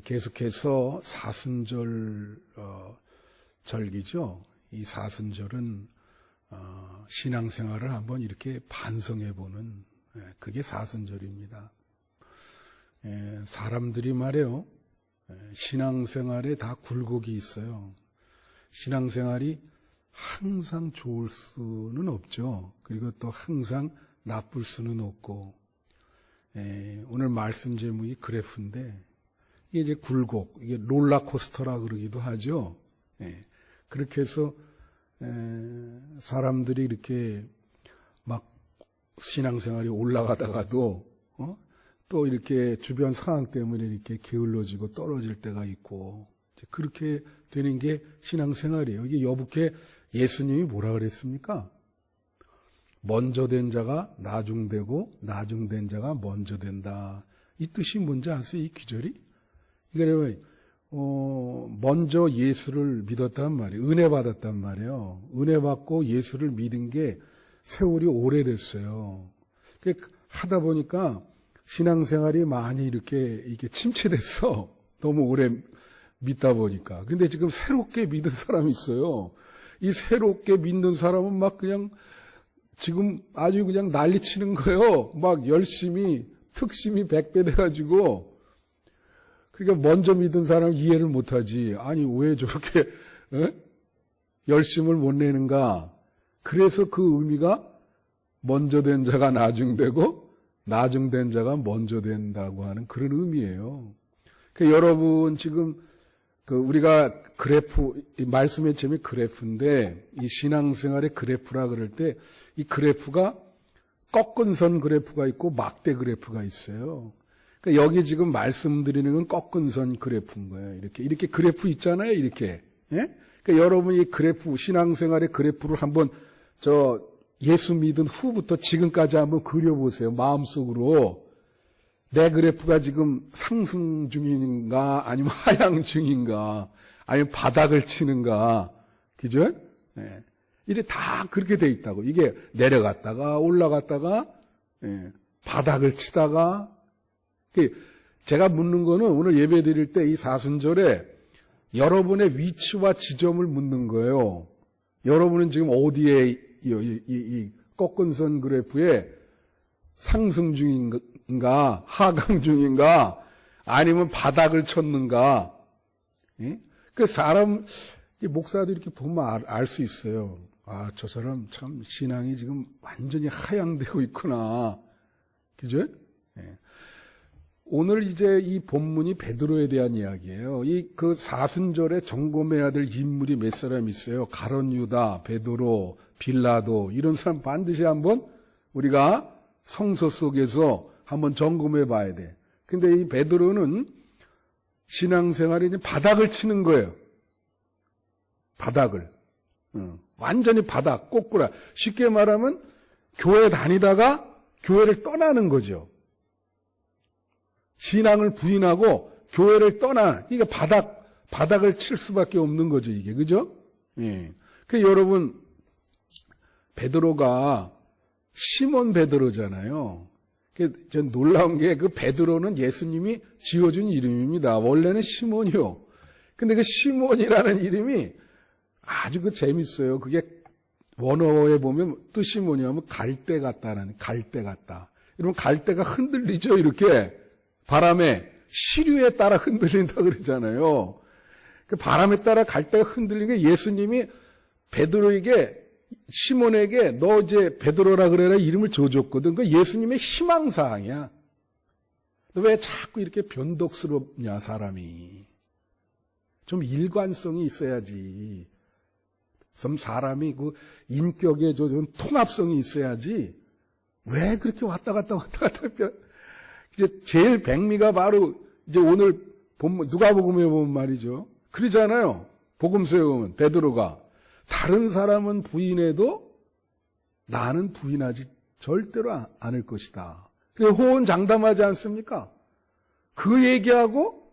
계속해서 사순절 절기죠. 이 사순절은 신앙생활을 한번 이렇게 반성해보는 그게 사순절입니다. 사람들이 말이에요. 신앙생활에 다 굴곡이 있어요. 신앙생활이 항상 좋을 수는 없죠. 그리고 또 항상 나쁠 수는 없고, 오늘 말씀 제목이 그래프인데, 이게 이제 굴곡, 이게 롤러코스터라 그러기도 하죠. 그렇게 해서, 사람들이 이렇게 막 신앙생활이 올라가다가도, 또 이렇게 주변 상황 때문에 이렇게 게을러지고 떨어질 때가 있고, 그렇게 되는 게 신앙생활이에요. 이게 여북해 예수님이 뭐라 그랬습니까? 먼저 된 자가 나중되고 나중된 자가 먼저 된다. 이 뜻이 뭔지 아세요? 이 기절이? 이게 먼저 예수를 믿었단 말이에요. 은혜 받았단 말이에요. 은혜 받고 예수를 믿은 게 세월이 오래됐어요. 하다 보니까 신앙생활이 많이 이렇게 침체됐어. 너무 오래 믿다 보니까. 근데 지금 새롭게 믿은 사람이 있어요. 이 새롭게 믿는 사람은 막 그냥 지금 아주 그냥 난리 치는 거예요. 막 열심히, 특심이 100배 돼가지고. 그러니까 먼저 믿은 사람은 이해를 못하지. 아니, 왜 저렇게, 열심을 못 내는가. 그래서 그 의미가 먼저 된 자가 나중되고, 나중된 자가 먼저 된다고 하는 그런 의미예요. 그러니까 여러분 지금 우리가 그래프, 말씀의 제목이 그래프인데, 이 신앙생활의 그래프라 그럴 때, 이 그래프가 꺾은 선 그래프가 있고 막대 그래프가 있어요. 그러니까 여기 지금 말씀드리는 건 꺾은 선 그래프인 거예요. 이렇게 그래프 있잖아요. 이렇게. 예? 그러니까 여러분이 그래프, 신앙생활의 그래프를 한번 예수 믿은 후부터 지금까지 한번 그려보세요. 마음속으로. 내 그래프가 지금 상승 중인가, 아니면 하향 중인가, 아니면 바닥을 치는가, 그죠? 네. 이게 다 그렇게 돼 있다고. 이게 내려갔다가, 올라갔다가, 바닥을 치다가, 제가 묻는 거는 오늘 예배 드릴 때 이 사순절에 여러분의 위치와 지점을 묻는 거예요. 여러분은 지금 어디에, 이 꺾은 선 그래프에 상승 중인가, 하강 중인가, 아니면 바닥을 쳤는가. 그 사람, 목사들이 이렇게 보면 알 수 있어요. 아, 저 사람 참 신앙이 지금 완전히 하향되고 있구나. 그죠? 오늘 이제 이 본문이 베드로에 대한 이야기예요. 그 사순절에 점검해야 될 인물이 몇 사람 있어요. 가룟 유다, 베드로, 빌라도, 이런 사람 반드시 한번 우리가 성서 속에서 한번 점검해 봐야 돼. 근데 이 베드로는 신앙생활에 이제 바닥을 치는 거예요. 바닥을. 완전히 바닥, 꼬꾸라. 쉽게 말하면 교회 다니다가 교회를 떠나는 거죠. 신앙을 부인하고 교회를 이게 바닥을 칠 수밖에 없는 거죠, 이게. 그죠? 예. 여러분, 베드로가 시몬 베드로잖아요. 전 놀라운 게 그 베드로는 예수님이 지어준 이름입니다. 원래는 시몬이요. 근데 그 시몬이라는 이름이 아주 재밌어요. 그게 원어에 보면 뜻이 뭐냐면 갈대 같다라는, 갈대 같다. 이러면 갈대가 흔들리죠, 이렇게. 바람에, 시류에 따라 흔들린다 그러잖아요. 그 바람에 따라 갈대가 흔들리게 예수님이 베드로에게, 시몬에게 너 이제 베드로라 그래라 이름을 줘줬거든. 그 예수님의 희망사항이야. 왜 자꾸 이렇게 변덕스럽냐, 사람이. 좀 일관성이 있어야지. 좀 사람이 그 인격에 좀 통합성이 있어야지. 왜 그렇게 왔다 갔다 이제 제일 백미가 바로 이제 오늘 본문, 누가복음에 보면 말이죠. 그러잖아요. 복음서에 보면 베드로가 다른 사람은 부인해도 나는 부인하지 절대로 않을 것이다. 호언장담하지 않습니까? 그 얘기하고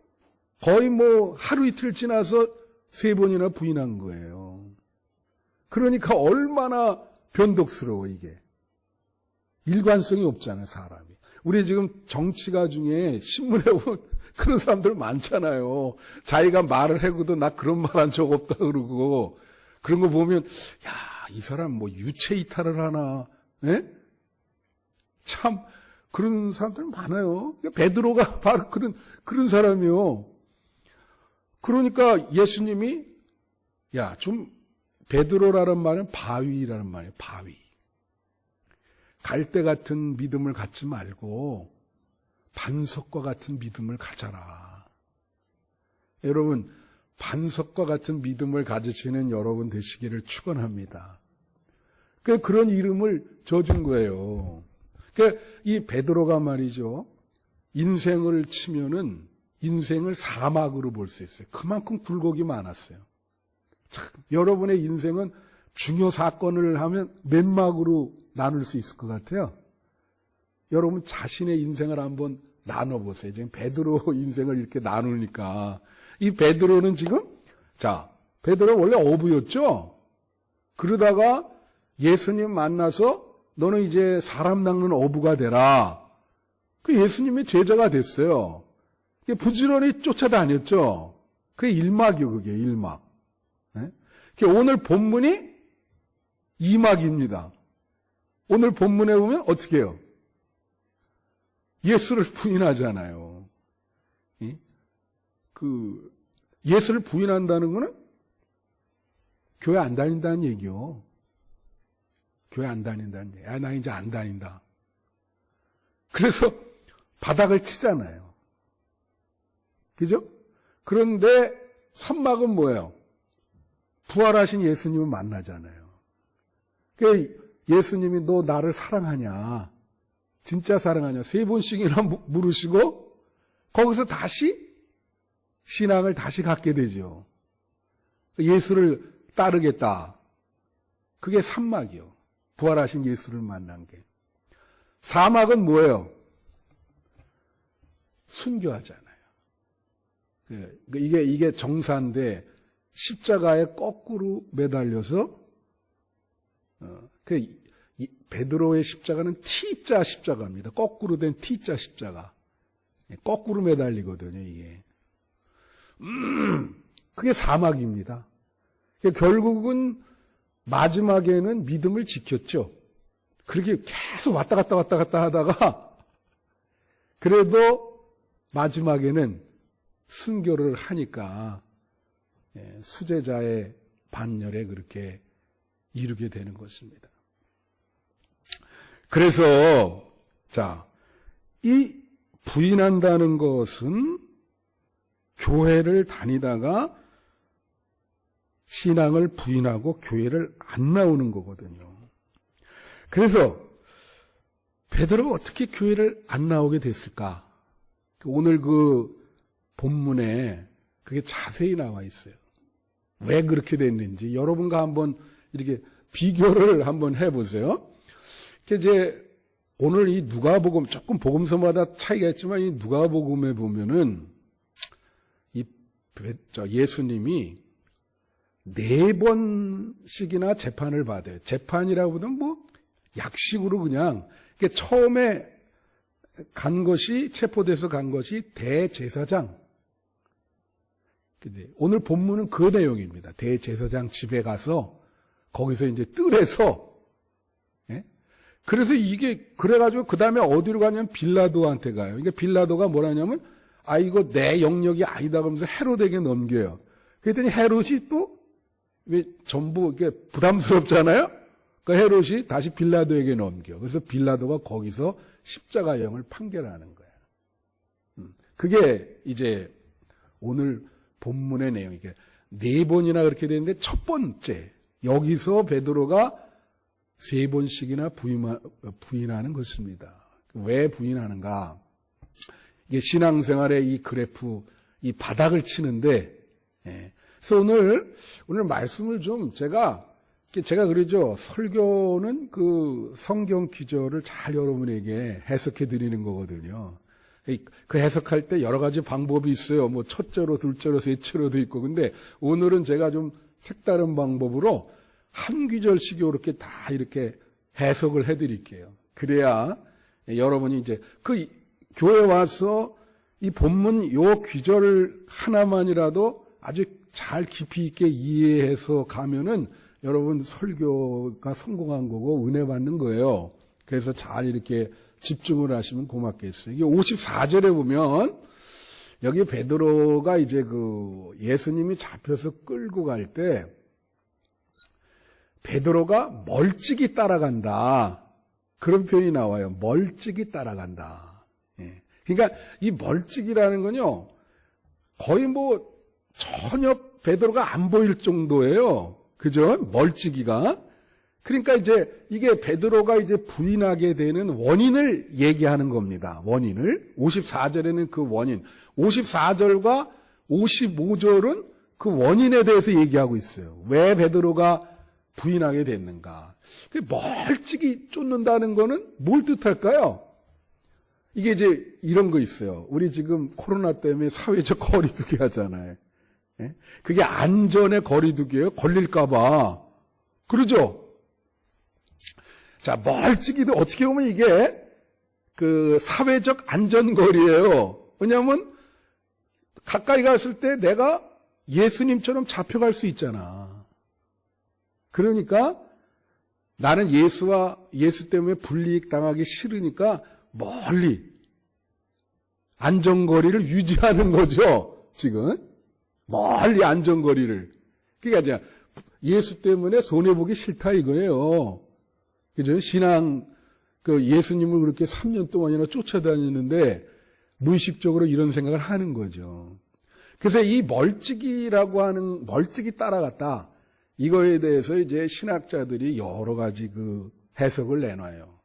거의 하루 이틀 지나서 3번이나 부인한 거예요. 그러니까 얼마나 변덕스러워, 이게. 일관성이 없잖아요, 사람이. 우리 지금 정치가 중에 신문에 보면 그런 사람들 많잖아요. 자기가 말을 해고도 나 그런 말 한 적 없다 그러고, 그런 거 보면, 야, 이 사람 뭐 유체 이탈을 하나, 예? 참, 그런 사람들 많아요. 베드로가 바로 그런 사람이요. 그러니까 예수님이, 야, 좀, 베드로라는 말은 바위라는 말이에요, 바위. 갈대 같은 믿음을 갖지 말고, 반석과 같은 믿음을 가져라. 여러분, 반석과 같은 믿음을 가지시는 여러분 되시기를 축원합니다. 그런 이름을 줘준 거예요. 이 베드로가 말이죠. 인생을 치면은 인생을 사막으로 볼 수 있어요. 그만큼 굴곡이 많았어요. 참, 여러분의 인생은 중요 사건을 하면 몇 막으로 나눌 수 있을 것 같아요. 여러분 자신의 인생을 한번 나눠보세요. 지금 베드로 인생을 이렇게 나누니까. 이 베드로는 지금, 자, 베드로 원래 어부였죠? 그러다가 예수님 만나서 너는 이제 사람 낚는 어부가 되라. 그 예수님의 제자가 됐어요. 부지런히 쫓아다녔죠? 그게 일막이요, 그게 일막. 네? 오늘 본문이 2막입니다. 오늘 본문에 보면 어떻게 해요? 예수를 부인하잖아요. 예수를 부인한다는 거는 교회 안 다닌다는 얘기요. 교회 안 다닌다는 얘기. 야, 나 이제 안 다닌다. 그래서 바닥을 치잖아요. 그죠? 그런데 3막은 뭐예요? 부활하신 예수님을 만나잖아요. 예수님이 너 나를 사랑하냐? 진짜 사랑하냐? 3번씩이나 물으시고 거기서 다시 신앙을 다시 갖게 되죠. 예수를 따르겠다. 그게 3막이요. 부활하신 예수를 만난 게. 4막은 뭐예요? 순교하잖아요. 이게 정사인데 십자가에 거꾸로 매달려서 베드로의 십자가는 T자 십자가입니다. 거꾸로 된 T자 십자가. 거꾸로 매달리거든요, 이게. 그게 사막입니다. 결국은 마지막에는 믿음을 지켰죠. 그렇게 계속 왔다 갔다 하다가 그래도 마지막에는 순교를 하니까 수제자의 반열에 그렇게 이르게 되는 것입니다. 그래서 이 부인한다는 것은 교회를 다니다가 신앙을 부인하고 교회를 안 나오는 거거든요. 그래서 베드로가 어떻게 교회를 안 나오게 됐을까? 오늘 그 본문에 그게 자세히 나와 있어요. 왜 그렇게 됐는지 여러분과 한번 이렇게 비교를 한번 해보세요. 이제 오늘 이 누가복음, 조금 복음서마다 차이가 있지만 이 누가복음에 보면은 예수님이 4번씩이나 재판을 받아요. 재판이라고 하면 뭐 약식으로 그냥 처음에 간 것이 체포돼서 간 것이 대제사장. 근데 오늘 본문은 그 내용입니다. 대제사장 집에 가서 거기서 이제 뜰에서 그래서 이게 그래가지고 그 다음에 어디로 가냐면 빌라도한테 가요. 이게 빌라도가 뭐라냐면 이거 내 영역이 아니다 그러면서 헤롯에게 넘겨요. 그랬더니 헤롯이 또 왜 전부 이게 부담스럽잖아요. 그 헤롯이 다시 빌라도에게 넘겨. 그래서 빌라도가 거기서 십자가형을 판결하는 거예요. 그게 이제 오늘 본문의 내용이에요. 4번이나 그렇게 되는데 첫 번째 여기서 베드로가 3번씩이나 부인하는 것입니다. 왜 부인하는가? 이게 신앙생활의 이 그래프, 이 바닥을 치는데, 그래서 오늘 말씀을 좀 제가 그러죠. 설교는 그 성경 기저를 잘 여러분에게 해석해 드리는 거거든요. 그 해석할 때 여러 가지 방법이 있어요. 뭐 첫째로, 둘째로, 셋째로도 있고. 근데 오늘은 제가 좀 색다른 방법으로 한 귀절씩 이렇게 다 이렇게 해석을 해 드릴게요. 그래야 여러분이 이제 그 교회 와서 이 본문 요 귀절 하나만이라도 아주 잘 깊이 있게 이해해서 가면은 여러분 설교가 성공한 거고 은혜 받는 거예요. 그래서 잘 이렇게 집중을 하시면 고맙겠어요. 이게 54절에 보면 여기 베드로가 이제 그 예수님이 잡혀서 끌고 갈 때 베드로가 멀찍이 따라간다. 그런 표현이 나와요. 멀찍이 따라간다. 예. 그러니까 이 멀찍이라는 건요, 거의 뭐 전혀 베드로가 안 보일 정도예요. 그죠? 멀찍이가. 그러니까 이제 이게 베드로가 이제 부인하게 되는 원인을 얘기하는 겁니다. 원인을. 54절에는 그 원인. 54절과 55절은 그 원인에 대해서 얘기하고 있어요. 왜 베드로가 부인하게 됐는가. 멀찍이 쫓는다는 거는 뭘 뜻할까요? 이게 이제 이런 거 있어요. 우리 지금 코로나 때문에 사회적 거리두기 하잖아요. 예? 그게 안전의 거리두기예요. 걸릴까봐. 그러죠? 자, 멀찍이도 어떻게 보면 이게 그 사회적 안전거리예요. 왜냐하면 가까이 갔을 때 내가 예수님처럼 잡혀갈 수 있잖아. 그러니까 나는 예수 때문에 불이익 당하기 싫으니까 멀리 안전거리를 유지하는 거죠. 지금 멀리 안전거리를. 그러니까 이제 예수 때문에 손해보기 싫다 이거예요. 그죠? 신앙 그 예수님을 그렇게 3년 동안이나 쫓아다니는데 무의식적으로 이런 생각을 하는 거죠. 그래서 이 멀찍이라고 하는 멀찍이 따라갔다. 이거에 대해서 이제 신학자들이 여러 가지 그 해석을 내놔요.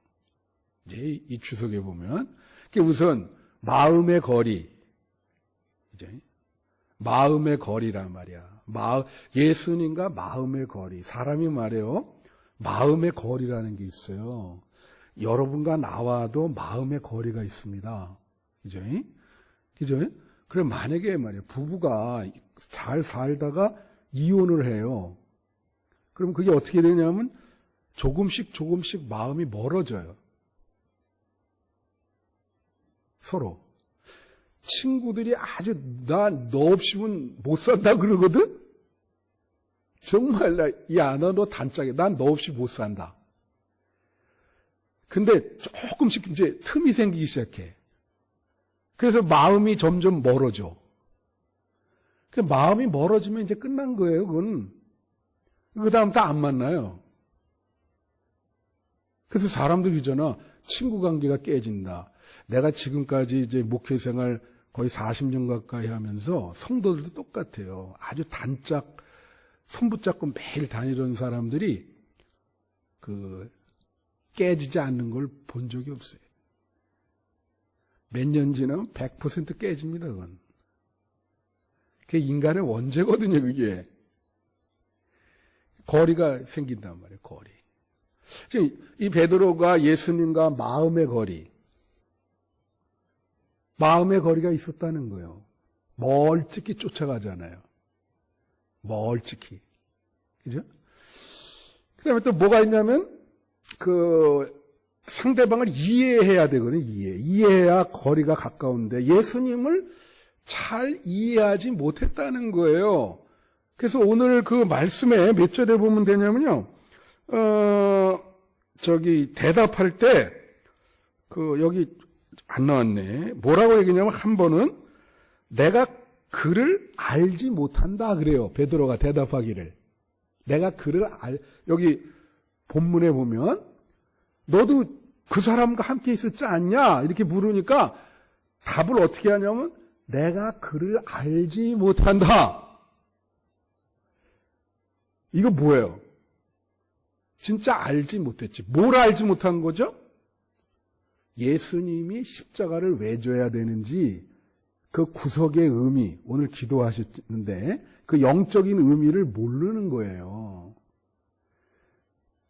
이제 이 주석에 보면 우선 마음의 거리, 이제 마음의 거리란 말이야. 예수님과 마음의 거리. 사람이 말해요. 마음의 거리라는 게 있어요. 여러분과 나와도 마음의 거리가 있습니다. 그죠? 그죠? 그래 만약에 말이야 부부가 잘 살다가 이혼을 해요. 그럼 그게 어떻게 되냐면 조금씩 마음이 멀어져요. 서로. 친구들이 아주 나 너 없이는 못 산다 그러거든? 정말 야 너 단짝이야. 난 너 없이 못 산다. 근데 조금씩 이제 틈이 생기기 시작해. 그래서 마음이 점점 멀어져. 그 마음이 멀어지면 이제 끝난 거예요, 그건. 그 다음 다 안 만나요. 그래서 사람들 있잖아. 친구 관계가 깨진다. 내가 지금까지 이제 목회 생활 거의 40년 가까이 하면서 성도들도 똑같아요. 아주 단짝, 손 붙잡고 매일 다니던 사람들이 깨지지 않는 걸 본 적이 없어요. 몇 년 지나면 100% 깨집니다, 그건. 그게 인간의 원죄거든요, 그게. 거리가 생긴단 말이에요, 거리. 지금 이 베드로가 예수님과 마음의 거리가 있었다는 거예요. 멀찍이 쫓아가잖아요. 멀찍이. 그죠? 그 다음에 또 뭐가 있냐면, 상대방을 이해해야 되거든요, 이해해야 거리가 가까운데, 예수님을 잘 이해하지 못했다는 거예요. 그래서 오늘 그 말씀에 몇 절에 보면 되냐면요, 대답할 때, 여기 안 나왔네. 뭐라고 얘기냐면, 한 번은 내가 그를 알지 못한다 그래요. 베드로가 대답하기를. 내가 그를 여기 본문에 보면, 너도 그 사람과 함께 있었지 않냐? 이렇게 물으니까 답을 어떻게 하냐면, 내가 그를 알지 못한다. 이거 뭐예요? 진짜 알지 못했지. 뭘 알지 못한 거죠? 예수님이 십자가를 왜 져야 되는지 그 구속의 의미, 오늘 기도하셨는데 그 영적인 의미를 모르는 거예요.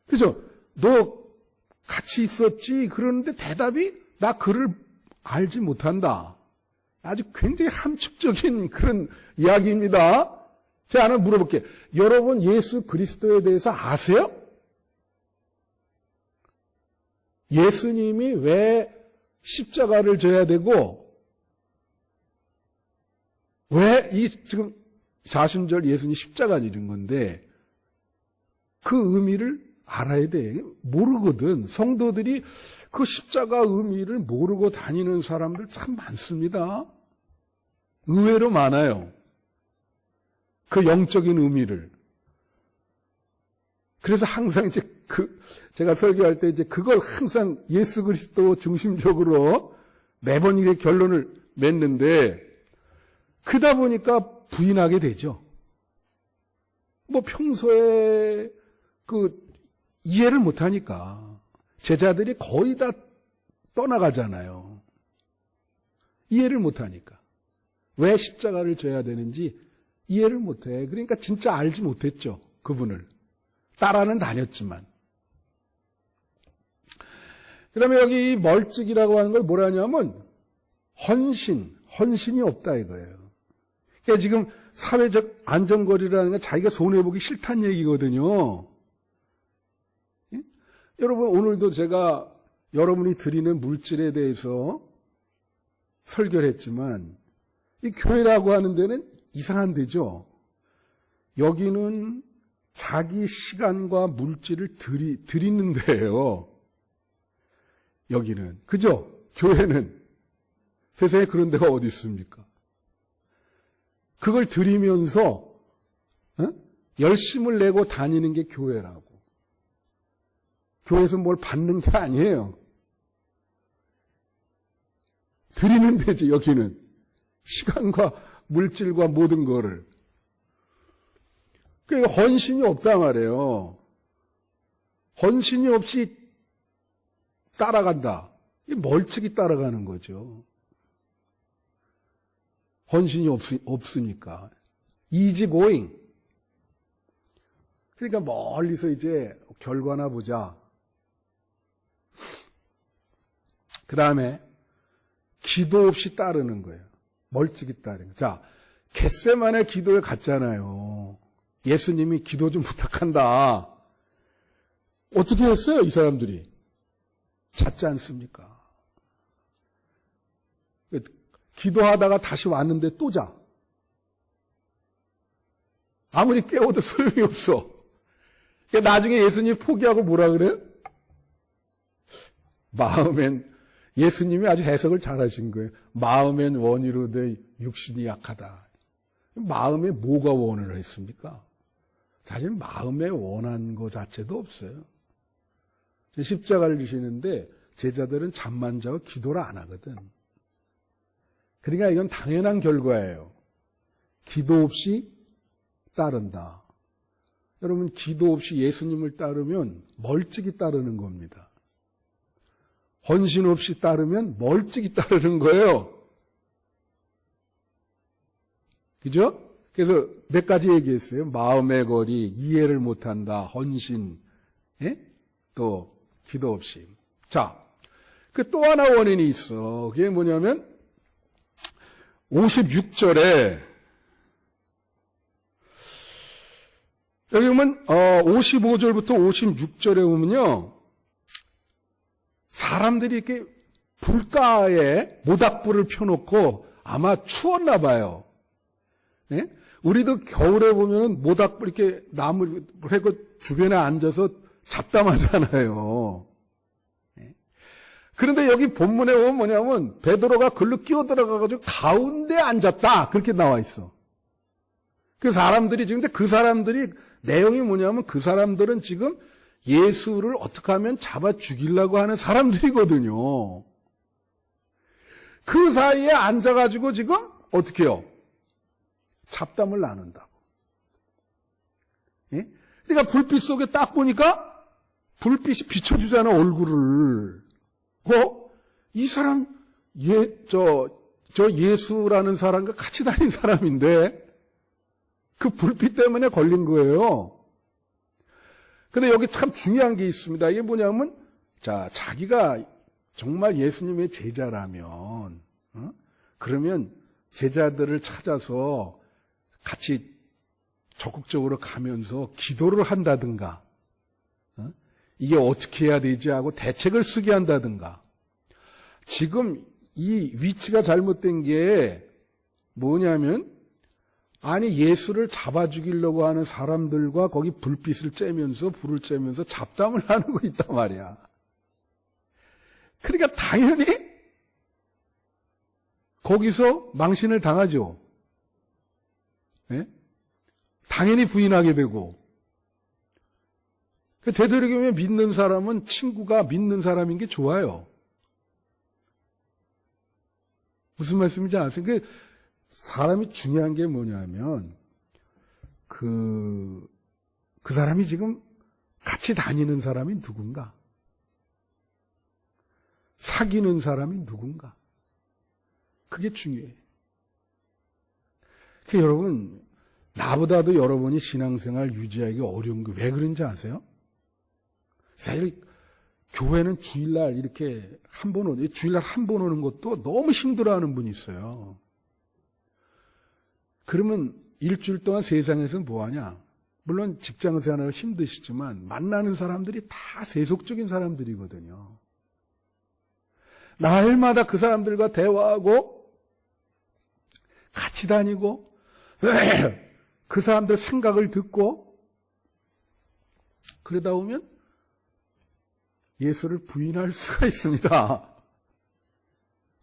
그죠? 너 같이 있었지? 그러는데 대답이 나 그를 알지 못한다. 아주 굉장히 함축적인 그런 이야기입니다. 제가 하나 물어볼게요. 여러분 예수 그리스도에 대해서 아세요? 예수님이 왜 십자가를 져야 되고, 왜 지금 사순절 예수님 십자가 지는 건데, 그 의미를 알아야 돼. 모르거든. 성도들이 그 십자가 의미를 모르고 다니는 사람들 참 많습니다. 의외로 많아요. 그 영적인 의미를. 그래서 항상 이제 제가 설교할 때 이제 그걸 항상 예수 그리스도 중심적으로 매번 이렇게 결론을 맺는데, 그러다 보니까 부인하게 되죠. 뭐 평소에 이해를 못하니까 제자들이 거의 다 떠나가잖아요. 이해를 못하니까. 왜 십자가를 져야 되는지 이해를 못해. 그러니까 진짜 알지 못했죠. 그분을. 따라는 다녔지만. 그 다음에 여기 이 멀찍이라고 하는 걸 뭐라냐면 헌신이 없다 이거예요. 그러니까 지금 사회적 안전거리라는 건 자기가 손해보기 싫다는 얘기거든요. 예? 여러분, 오늘도 제가 여러분이 드리는 물질에 대해서 설교를 했지만, 이 교회라고 하는 데는 이상한 데죠. 여기는 자기 시간과 물질을 드리는 데예요. 여기는. 그죠? 교회는. 세상에 그런 데가 어디 있습니까? 그걸 드리면서 열심을 내고 다니는 게 교회라고. 교회에서 뭘 받는 게 아니에요. 드리는 데지, 여기는. 시간과 물질과 모든 거를. 그러니까 헌신이 없단 말이에요. 헌신이 없이 따라간다. 이 멀찍이 따라가는 거죠. 헌신이 없으니까. easy going. 그러니까 멀리서 이제 결과나 보자. 그 다음에 기도 없이 따르는 거예요. 멀찍이 따르는 거예요. 자, 겟세마네 기도에 갔잖아요. 예수님이 기도 좀 부탁한다. 어떻게 했어요, 이 사람들이? 잤지 않습니까? 기도하다가 다시 왔는데 또 자. 아무리 깨워도 소용이 없어. 그러니까 나중에 예수님이 포기하고 뭐라 그래요? 마음엔, 예수님이 아주 해석을 잘하신 거예요. 마음엔 원이로되 육신이 약하다. 마음에 뭐가 원을 했습니까? 사실 마음에 원한 것 자체도 없어요. 십자가를 지시는데 제자들은 잠만 자고 기도를 안 하거든. 그러니까 이건 당연한 결과예요. 기도 없이 따른다. 여러분, 기도 없이 예수님을 따르면 멀찍이 따르는 겁니다. 헌신 없이 따르면 멀찍이 따르는 거예요. 그죠? 그래서 몇 가지 얘기했어요. 마음의 거리, 이해를 못한다, 헌신, 또 기도 없이. 자, 그 또 하나 원인이 있어. 그게 뭐냐면 56절에 여기 보면 55절부터 56절에 보면요. 사람들이 이렇게 불가에 모닥불을 펴놓고 아마 추웠나 봐요. 예? 우리도 겨울에 보면은 모닥불 이렇게 나무 해고 주변에 앉아서 잡담하잖아요. 예? 그런데 여기 본문에 보면 뭐냐면 베드로가 글로 끼어 들어가가지고 가운데 앉았다 그렇게 나와 있어. 그 사람들이 지금 근데 그 사람들이 내용이 뭐냐면 그 사람들은 지금 예수를 어떻게 하면 잡아 죽이려고 하는 사람들이거든요. 그 사이에 앉아가지고 지금 어떻게 해요? 잡담을 나눈다고. 예? 그러니까 불빛 속에 딱 보니까 불빛이 비춰주잖아, 얼굴을. 이 사람, 저 예수라는 사람과 같이 다닌 사람인데, 그 불빛 때문에 걸린 거예요. 근데 여기 참 중요한 게 있습니다. 이게 뭐냐면, 자기가 정말 예수님의 제자라면, 그러면 제자들을 찾아서 같이 적극적으로 가면서 기도를 한다든가, 이게 어떻게 해야 되지 하고 대책을 쓰게 한다든가. 지금 이 위치가 잘못된 게 뭐냐면, 아니 예수를 잡아 죽이려고 하는 사람들과 거기 불빛을 쬐면서 불을 쬐면서 잡담을 나누고 있단 말이야. 그러니까 당연히 거기서 망신을 당하죠. 네? 당연히 부인하게 되고. 되도록이면 믿는 사람은 친구가 믿는 사람인 게 좋아요. 무슨 말씀인지 아세요? 사람이 중요한 게 뭐냐면, 그 사람이 지금 같이 다니는 사람이 누군가? 사귀는 사람이 누군가? 그게 중요해요. 여러분, 나보다도 여러분이 신앙생활 유지하기 어려운 게 왜 그런지 아세요? 사실 교회는 주일날 이렇게 주일날 한 번 오는 것도 너무 힘들어하는 분이 있어요. 그러면 일주일 동안 세상에서 뭐하냐? 물론 직장생활은 힘드시지만 만나는 사람들이 다 세속적인 사람들이거든요. 날마다 그 사람들과 대화하고 같이 다니고 그 사람들 생각을 듣고 그러다 보면 예수를 부인할 수가 있습니다.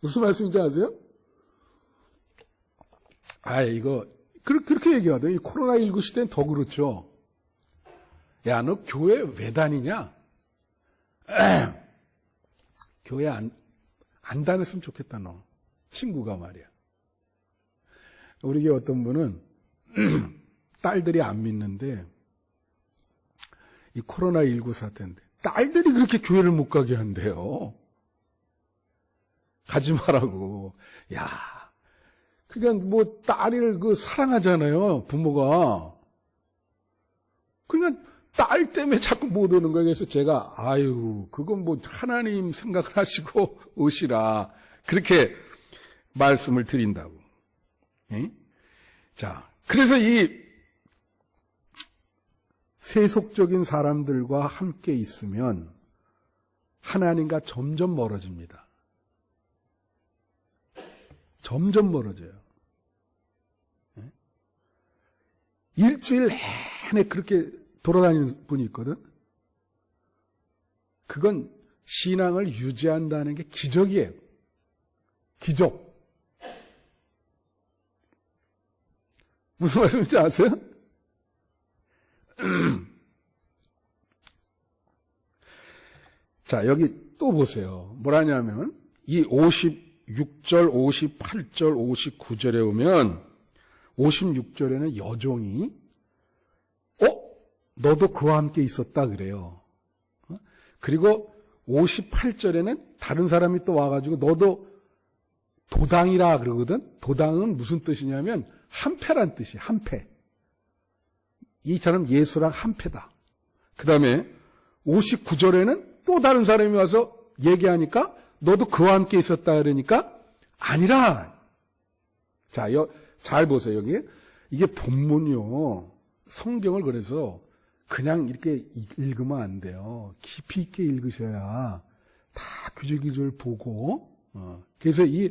무슨 말씀인지 아세요? 이거 그렇게 얘기하거든요. 이 코로나19 시대는 더 그렇죠. 야, 너 교회 왜 다니냐? 교회 안 다녔으면 좋겠다, 너. 친구가 말이야. 우리 교회 어떤 분은 딸들이 안 믿는데 이 코로나19 사태인데 딸들이 그렇게 교회를 못 가게 한대요. 가지 말라고. 야, 그러니까 뭐 딸을 사랑하잖아요, 부모가. 그러니까 딸 때문에 자꾸 못 오는 거예요. 그래서 제가 그건 뭐 하나님 생각을 하시고 오시라, 그렇게 말씀을 드린다고. 예? 자, 그래서 이 세속적인 사람들과 함께 있으면 하나님과 점점 멀어집니다. 점점 멀어져요. 예? 일주일 내내 그렇게 돌아다니는 분이 있거든. 그건 신앙을 유지한다는 게 기적이에요. 기적. 무슨 말씀인지 아세요? 자, 여기 또 보세요. 뭐라냐면 이 56절, 58절, 59절에 오면 56절에는 여종이 너도 그와 함께 있었다 그래요. 그리고 58절에는 다른 사람이 또 와가지고 너도 도당이라 그러거든. 도당은 무슨 뜻이냐면 한패란 뜻이에요. 한패. 이처럼 예수랑 한패다. 그 다음에 59절에는 또 다른 사람이 와서 얘기하니까 너도 그와 함께 있었다 그러니까 아니라. 자, 잘 보세요. 여기 이게 본문이요. 성경을 그래서 그냥 이렇게 읽으면 안 돼요. 깊이 있게 읽으셔야 다 규절규절 보고. 그래서 이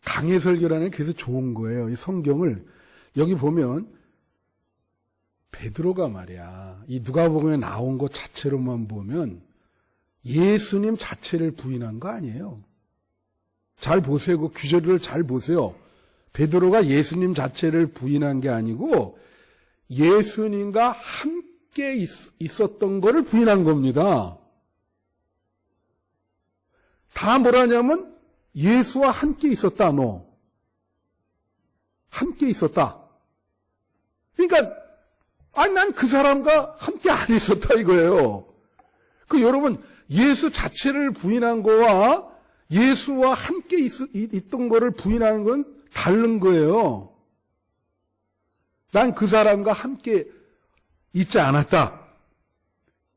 강해설교라는 게 그래서 좋은 거예요. 이 성경을 여기 보면 베드로가 말이야, 이 누가복음에 나온 것 자체로만 보면 예수님 자체를 부인한 거 아니에요. 잘 보세요. 그 규절을 잘 보세요. 베드로가 예수님 자체를 부인한 게 아니고 예수님과 함께 있었던 거를 부인한 겁니다. 다 뭐라냐면 예수와 함께 있었다, 너. 함께 있었다. 그러니까 난 그 사람과 함께 안 있었다 이거예요. 여러분, 예수 자체를 부인한 거와 예수와 함께 있던 거를 부인하는 건 다른 거예요. 난 그 사람과 함께 있지 않았다.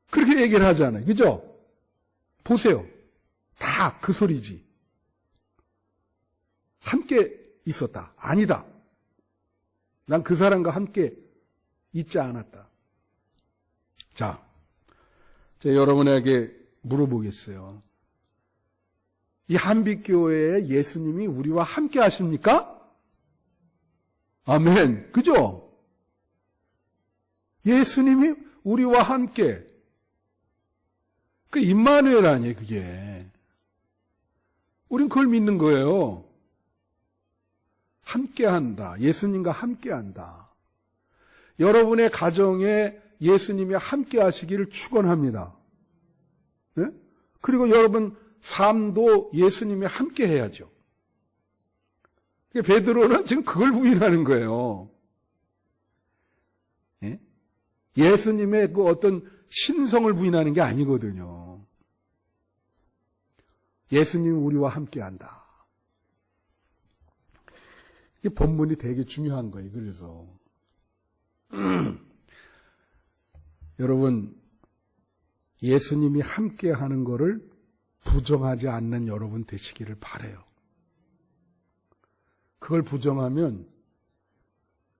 그렇게 얘기를 하잖아요. 그죠? 보세요. 다 그 소리지. 함께 있었다. 아니다. 난 그 사람과 함께 있지 않았다. 자, 제가 여러분에게 물어보겠어요. 이 한빛교회에 예수님이 우리와 함께 하십니까? 아멘. 그죠? 예수님이 우리와 함께. 그 임마누엘 아니에요, 그게. 우린 그걸 믿는 거예요. 함께 한다. 예수님과 함께 한다. 여러분의 가정에 예수님이 함께 하시기를 축원합니다. 네? 그리고 여러분 삶도 예수님이 함께 해야죠. 베드로는 지금 그걸 부인하는 거예요. 예? 예수님의 그 어떤 신성을 부인하는 게 아니거든요. 예수님이 우리와 함께 한다. 이 본문이 되게 중요한 거예요. 그래서 여러분 예수님이 함께 하는 거를 부정하지 않는 여러분 되시기를 바라요. 그걸 부정하면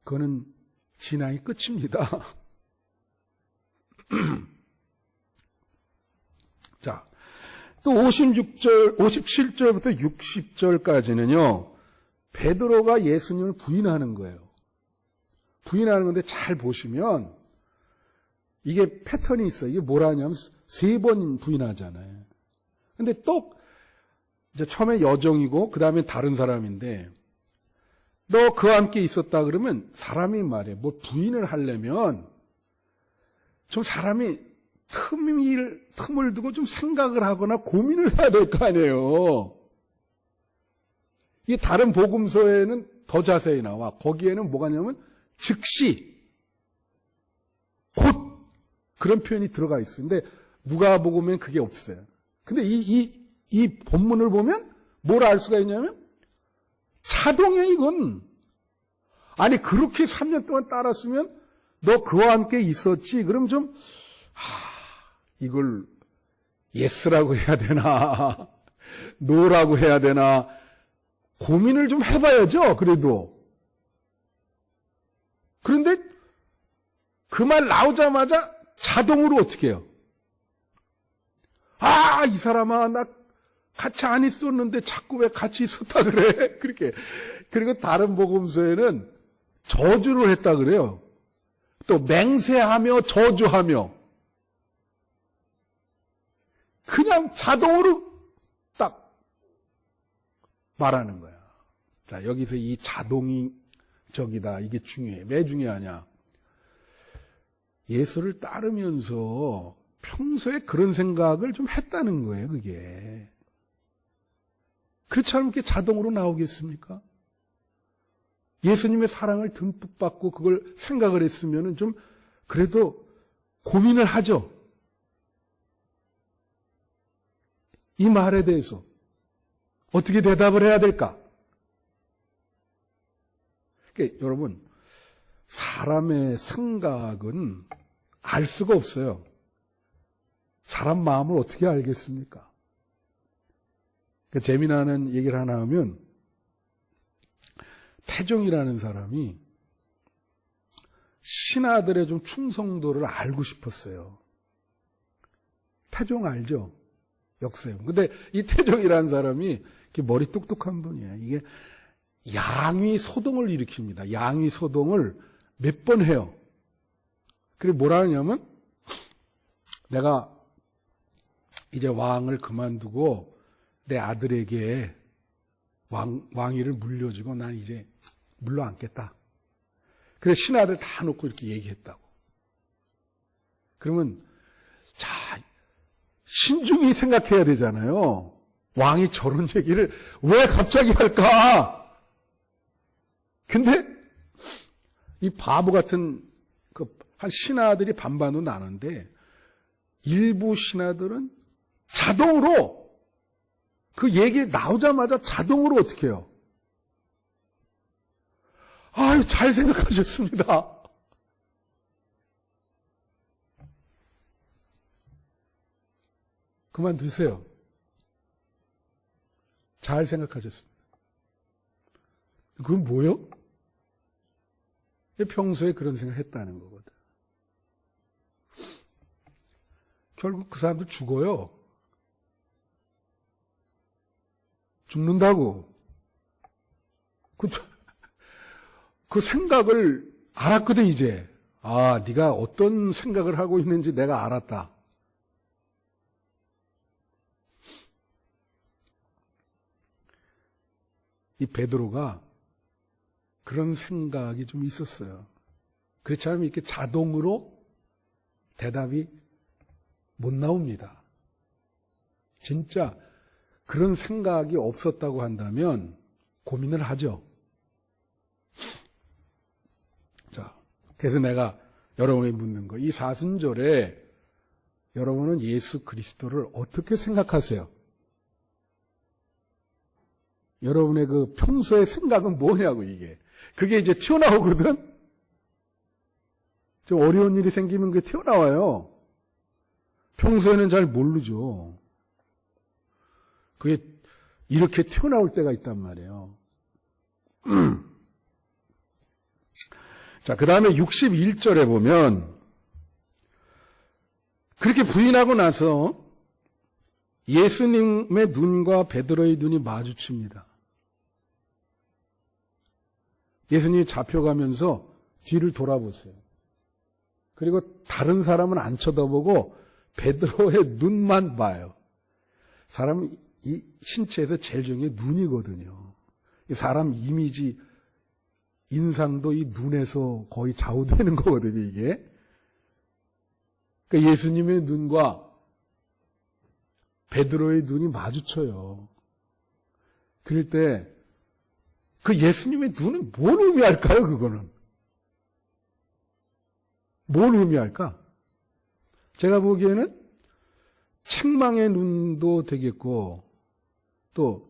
그거는 신앙이 끝입니다. 자, 또 57절부터 60절까지는요. 베드로가 예수님을 부인하는 거예요. 부인하는 건데 잘 보시면 이게 패턴이 있어요. 이게 뭐라냐면 3번 부인하잖아요. 근데 또 이제 처음에 여정이고 그 다음에 다른 사람인데 너 그와 함께 있었다 그러면 사람이 말해 뭐 부인을 하려면 좀 사람이 틈을 두고 좀 생각을 하거나 고민을 해야 될 거 아니에요. 이게 다른 복음서에는 더 자세히 나와. 거기에는 뭐가 냐면 즉시 곧 그런 표현이 들어가 있어요. 근데 누가복음에는 그게 없어요. 근데 이 본문을 보면 뭘 알 수가 있냐면 자동이야 이건. 아니 그렇게 3년 동안 따랐으면 너 그와 함께 있었지. 그럼 좀 이걸 예스라고 해야 되나 노라고 해야 되나 고민을 좀 해봐야죠. 그래도. 그런데 그 말 나오자마자 자동으로 어떻게 해요? 이 사람아 나 같이 안 있었는데 자꾸 왜 같이 있었다 그래? 그렇게. 그리고 다른 복음서에는 저주를 했다 그래요. 또 맹세하며 저주하며 그냥 자동으로 딱 말하는 거야. 자, 여기서 이 자동이 적이다. 이게 중요해. 왜 중요하냐? 예수를 따르면서 평소에 그런 생각을 좀 했다는 거예요, 그게. 그렇지 않으면 그게 자동으로 나오겠습니까? 예수님의 사랑을 듬뿍 받고 그걸 생각을 했으면 좀 그래도 고민을 하죠. 이 말에 대해서 어떻게 대답을 해야 될까? 그러니까 여러분, 사람의 생각은 알 수가 없어요. 사람 마음을 어떻게 알겠습니까? 그러니까 재미나는 얘기를 하나 하면 태종이라는 사람이 신하들의 좀 충성도를 알고 싶었어요. 태종 알죠? 역사에. 근데 이 태종이라는 사람이 머리 똑똑한 분이에요. 이게 양위 소동을 일으킵니다. 양위 소동을 몇 번 해요. 그리고 뭐라 하냐면 내가 이제 왕을 그만두고 내 아들에게 왕위를 물려주고 난 이제 물러앉겠다. 그래서 신하들 다 놓고 이렇게 얘기했다고. 그러면 자 신중히 생각해야 되잖아요. 왕이 저런 얘기를 왜 갑자기 할까? 근데 이 바보 같은 한 신하들이 반반으로 나는데 일부 신하들은 자동으로 그 얘기 나오자마자 자동으로 어떻게 해요? 잘 생각하셨습니다. 그만두세요. 잘 생각하셨습니다. 그건 뭐요? 평소에 그런 생각을 했다는 거거든. 결국 그 사람들 죽어요. 죽는다고. 그 생각을 알았거든, 이제. 아, 네가 어떤 생각을 하고 있는지 내가 알았다. 이 베드로가 그런 생각이 좀 있었어요. 그렇지 않으면 이렇게 자동으로 대답이 못 나옵니다. 진짜 그런 생각이 없었다고 한다면 고민을 하죠. 자, 그래서 내가 여러분이 묻는 거, 이 사순절에 여러분은 예수 그리스도를 어떻게 생각하세요? 여러분의 그 평소의 생각은 뭐냐고, 이게. 그게 이제 튀어나오거든? 좀 어려운 일이 생기면 그게 튀어나와요. 평소에는 잘 모르죠. 그게 이렇게 튀어나올 때가 있단 말이에요. 자, 그 다음에 61절에 보면, 그렇게 부인하고 나서 예수님의 눈과 베드로의 눈이 마주칩니다. 예수님이 잡혀가면서 뒤를 돌아보세요. 그리고 다른 사람은 안 쳐다보고 베드로의 눈만 봐요. 사람은 이 신체에서 제일 중요한 게 눈이거든요. 사람 이미지, 인상도 이 눈에서 거의 좌우되는 거거든요, 이게. 그러니까 예수님의 눈과 베드로의 눈이 마주쳐요. 그럴 때 그 예수님의 눈은 뭘 의미할까요, 그거는? 뭘 의미할까? 제가 보기에는 책망의 눈도 되겠고, 또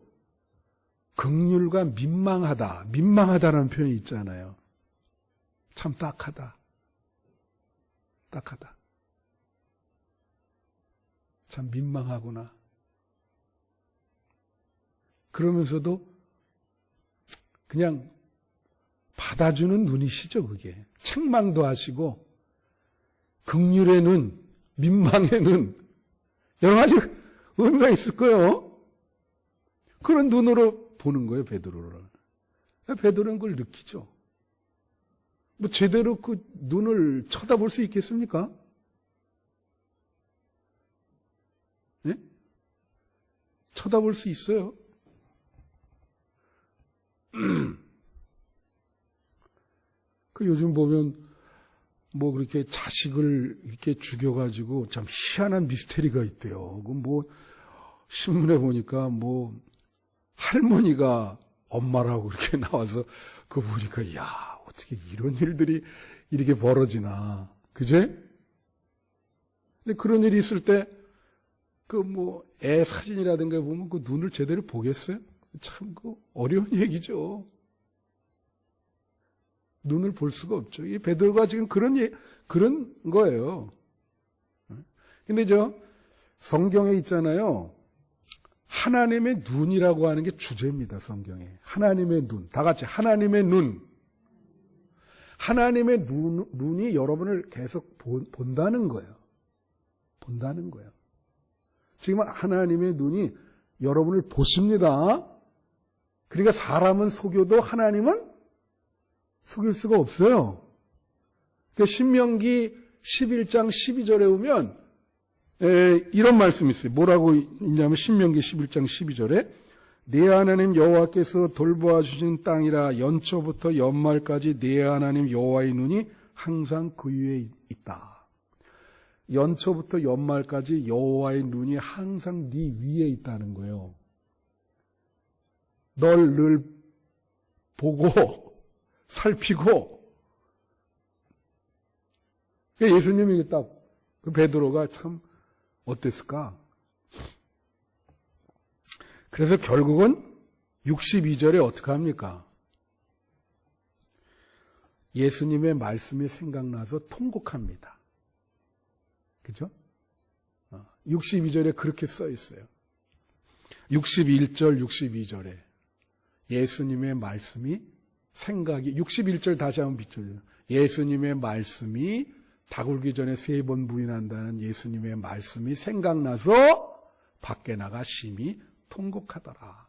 긍휼과 민망하다라는 표현이 있잖아요. 참 딱하다. 참 민망하구나. 그러면서도 그냥 받아주는 눈이시죠, 그게. 책망도 하시고, 긍휼의 눈, 민망의 눈, 여러 가지 의미가 있을 거예요. 그런 눈으로 보는 거예요, 베드로를. 베드로는 그걸 느끼죠. 뭐 제대로 그 눈을 쳐다볼 수 있겠습니까? 예? 쳐다볼 수 있어요. 그 요즘 보면 뭐 그렇게 자식을 이렇게 죽여가지고 참 희한한 미스테리가 있대요. 그 뭐 신문에 보니까 뭐 할머니가 엄마라고 이렇게 나와서 그거 보니까 야, 어떻게 이런 일들이 이렇게 벌어지나. 그제? 근데 그런 일이 있을 때 그 뭐 애 사진이라든가 보면 그 눈을 제대로 보겠어요? 참 그 어려운 얘기죠. 눈을 볼 수가 없죠. 이 베드로가 지금 그런 거예요. 근데 성경에 있잖아요. 하나님의 눈이라고 하는 게 주제입니다, 성경에. 하나님의 눈. 다 같이 하나님의 눈. 하나님의 눈이 여러분을 계속 본다는 거예요. 본다는 거예요. 지금 하나님의 눈이 여러분을 보십니다. 그러니까 사람은 속여도 하나님은 속일 수가 없어요. 그러니까 신명기 11장 12절에 보면 이런 말씀이 있어요. 뭐라고 있냐면 신명기 11장 12절에 네 하나님 여호와께서 돌보아 주신 땅이라 연초부터 연말까지 네 하나님 여호와의 눈이 항상 그 위에 있다. 연초부터 연말까지 여호와의 눈이 항상 네 위에 있다는 거예요. 널 늘 보고 살피고. 예수님이 딱 그 베드로가 참 어땠을까? 그래서 결국은 62절에 어떻게 합니까? 예수님의 말씀이 생각나서 통곡합니다. 그죠? 62절에 그렇게 써 있어요. 61절, 62절에 예수님의 말씀이 생각이, 61절 다시 한번 비춰줘요. 예수님의 말씀이 닭 울기 전에 3번 부인한다는 예수님의 말씀이 생각나서 밖에 나가 심히 통곡하더라.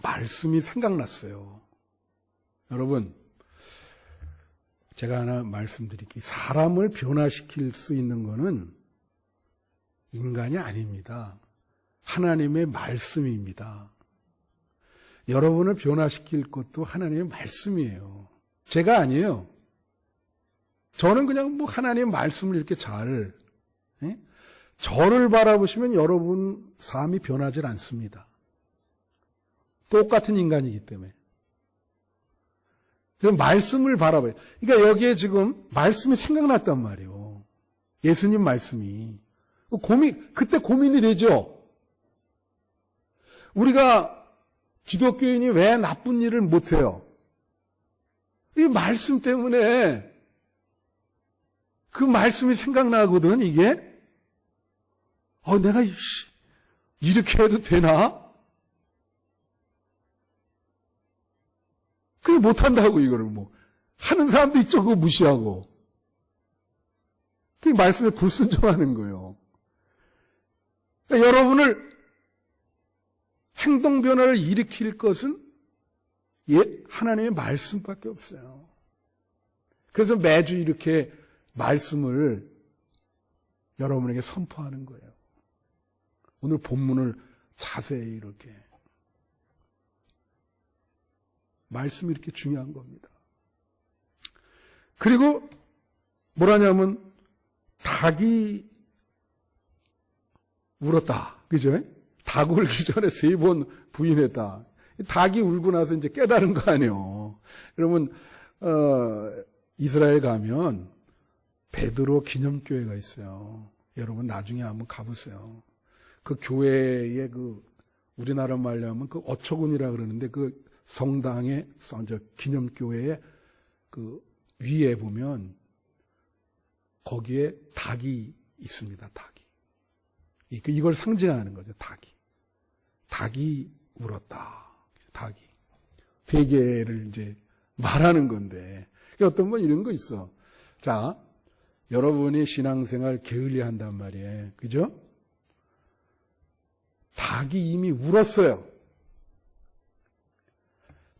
말씀이 생각났어요. 여러분, 제가 하나 말씀드릴게요. 사람을 변화시킬 수 있는 것은 인간이 아닙니다. 하나님의 말씀입니다. 여러분을 변화시킬 것도 하나님의 말씀이에요. 제가 아니에요. 저는 그냥 뭐 하나님의 말씀을 이렇게 저를 바라보시면 여러분 삶이 변하질 않습니다. 똑같은 인간이기 때문에. 그 말씀을 바라봐요. 그러니까 여기에 지금 말씀이 생각났단 말이에요. 예수님 말씀이. 그때 고민이 되죠. 우리가 기독교인이 왜 나쁜 일을 못해요? 이 말씀 때문에 그 말씀이 생각나거든, 이게. 내가 이렇게 해도 되나? 그게 못한다고, 이거를 뭐. 하는 사람도 있죠, 그거 무시하고. 그게 말씀에 불순종하는 거예요. 그러니까 여러분을 행동 변화를 일으킬 것은 하나님의 말씀밖에 없어요. 그래서 매주 이렇게 말씀을 여러분에게 선포하는 거예요. 오늘 본문을 자세히 이렇게. 말씀이 이렇게 중요한 겁니다. 그리고 뭐라냐면 닭이 울었다. 그죠? 닭 울기 전에 3번 부인했다. 닭이 울고 나서 이제 깨달은 거 아니에요. 여러분, 이스라엘 가면 베드로 기념교회가 있어요. 여러분 나중에 한번 가보세요. 그 교회에 우리나라 말로 하면 그 어처군이라 그러는데 그 성당의 기념교회의 그 위에 보면 거기에 닭이 있습니다. 닭이. 이걸 상징하는 거죠. 닭이 울었다. 닭이. 회개를 이제 말하는 건데. 어떤 분 이런 거 있어. 자, 여러분이 신앙생활 게을리 한단 말이에요. 그죠? 닭이 이미 울었어요.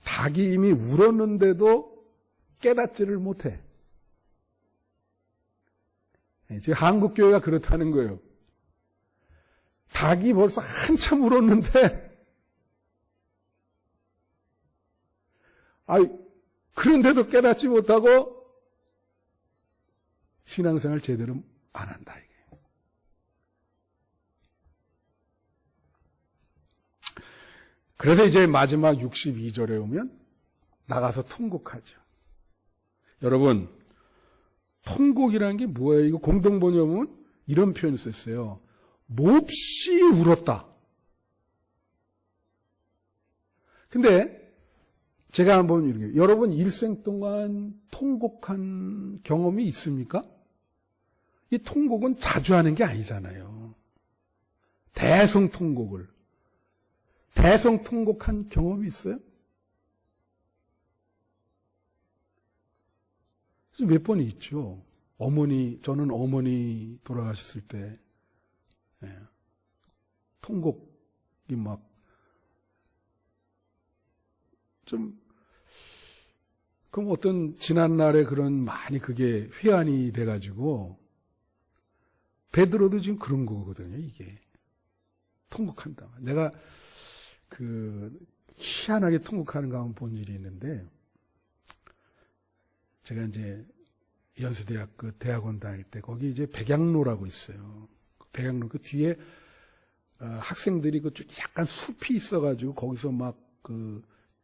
닭이 이미 울었는데도 깨닫지를 못해. 지금 한국교회가 그렇다는 거예요. 닭이 벌써 한참 울었는데, 그런데도 깨닫지 못하고 신앙생활 제대로 안 한다, 이게. 그래서 이제 마지막 62절에 오면 나가서 통곡하죠. 여러분, 통곡이라는 게 뭐예요? 이거 공동번역은 이런 표현을 썼어요. 몹시 울었다. 근데 제가 한번 이렇게, 여러분 일생 동안 통곡한 경험이 있습니까? 이 통곡은 자주 하는 게 아니잖아요. 대성통곡한 경험이 있어요? 몇 번 있죠. 저는 어머니 돌아가셨을 때, 통곡이 그럼 어떤 지난날에 많이 그게 회한이 돼가지고, 베드로도 지금 그런 거거든요, 이게. 통곡한다. 내가 희한하게 통곡하는 거 한번 본 일이 있는데, 제가 이제 연세대학교 대학원 다닐 때 거기 이제 백양로라고 있어요. 백양로 그 뒤에 학생들이 약간 숲이 있어가지고 거기서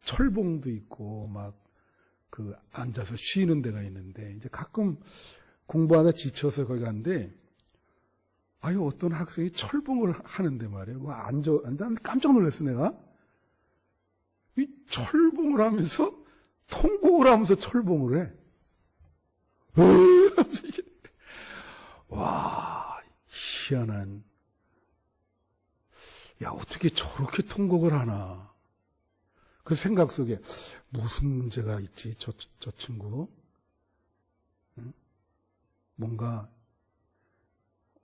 철봉도 있고 앉아서 쉬는 데가 있는데 이제 가끔 공부하다 지쳐서 거기 갔는데 어떤 학생이 철봉을 하는데 말이에요. 앉아 깜짝 놀랐어 내가. 이 철봉을 하면서 통곡을 하면서 철봉을 해. 와, 희한한. 어떻게 저렇게 통곡을 하나. 그 생각 속에 무슨 문제가 있지, 저 친구? 응? 뭔가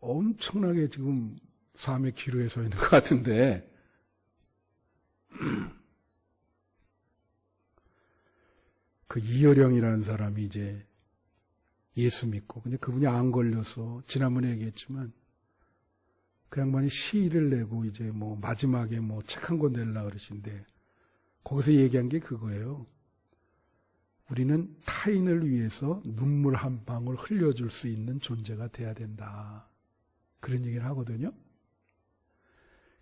엄청나게 지금 삶의 기로에 서 있는 것 같은데, 그 이여령이라는 사람이 이제 예수 믿고, 근데 그분이 안 걸려서, 지난번에 얘기했지만, 그 양반이 시를 내고 이제 뭐 마지막에 뭐 책 한 권 내려고 그러신데, 거기서 얘기한 게 그거예요. 우리는 타인을 위해서 눈물 한 방울 흘려줄 수 있는 존재가 돼야 된다. 그런 얘기를 하거든요.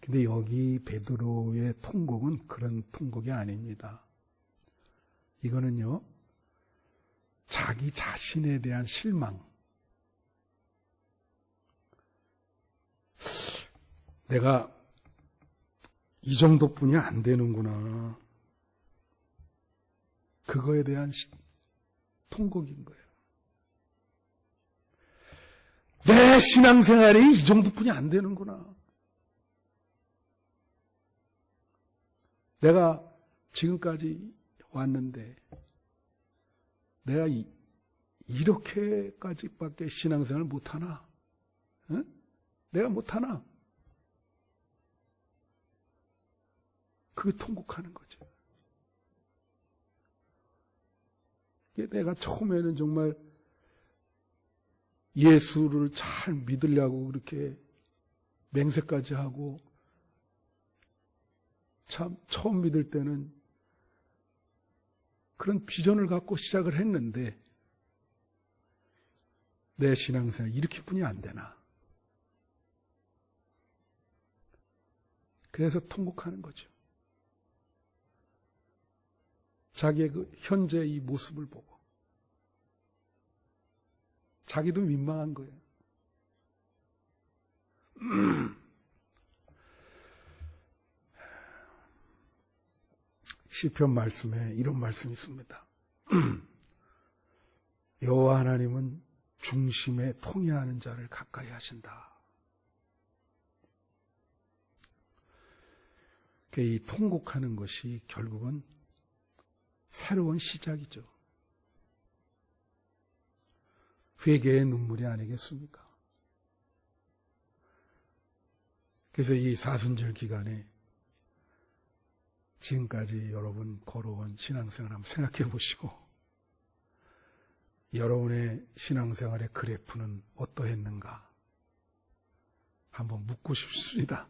근데 여기 베드로의 통곡은 그런 통곡이 아닙니다. 이거는요, 자기 자신에 대한 실망. 내가 이 정도뿐이 안 되는구나. 그거에 대한 통곡인 거예요. 내 신앙생활이 이 정도뿐이 안 되는구나. 내가 지금까지 왔는데 내가 이렇게까지밖에 신앙생활을 못하나? 응? 내가 못하나? 그게 통곡하는 거죠. 내가 처음에는 정말 예수를 잘 믿으려고 그렇게 맹세까지 하고, 참 처음 믿을 때는 그런 비전을 갖고 시작을 했는데, 내 신앙생활 이렇게뿐이 안 되나. 그래서 통곡하는 거죠. 자기의 그 현재 이 모습을 보고 자기도 민망한 거예요. 시편 말씀에 이런 말씀이 있습니다. 여호와 하나님은 중심에 통회하는 자를 가까이 하신다. 이 통곡하는 것이 결국은 새로운 시작이죠. 회개의 눈물이 아니겠습니까? 그래서 이 사순절 기간에 지금까지 여러분 걸어온 신앙생활 한번 생각해 보시고, 여러분의 신앙생활의 그래프는 어떠했는가 한번 묻고 싶습니다.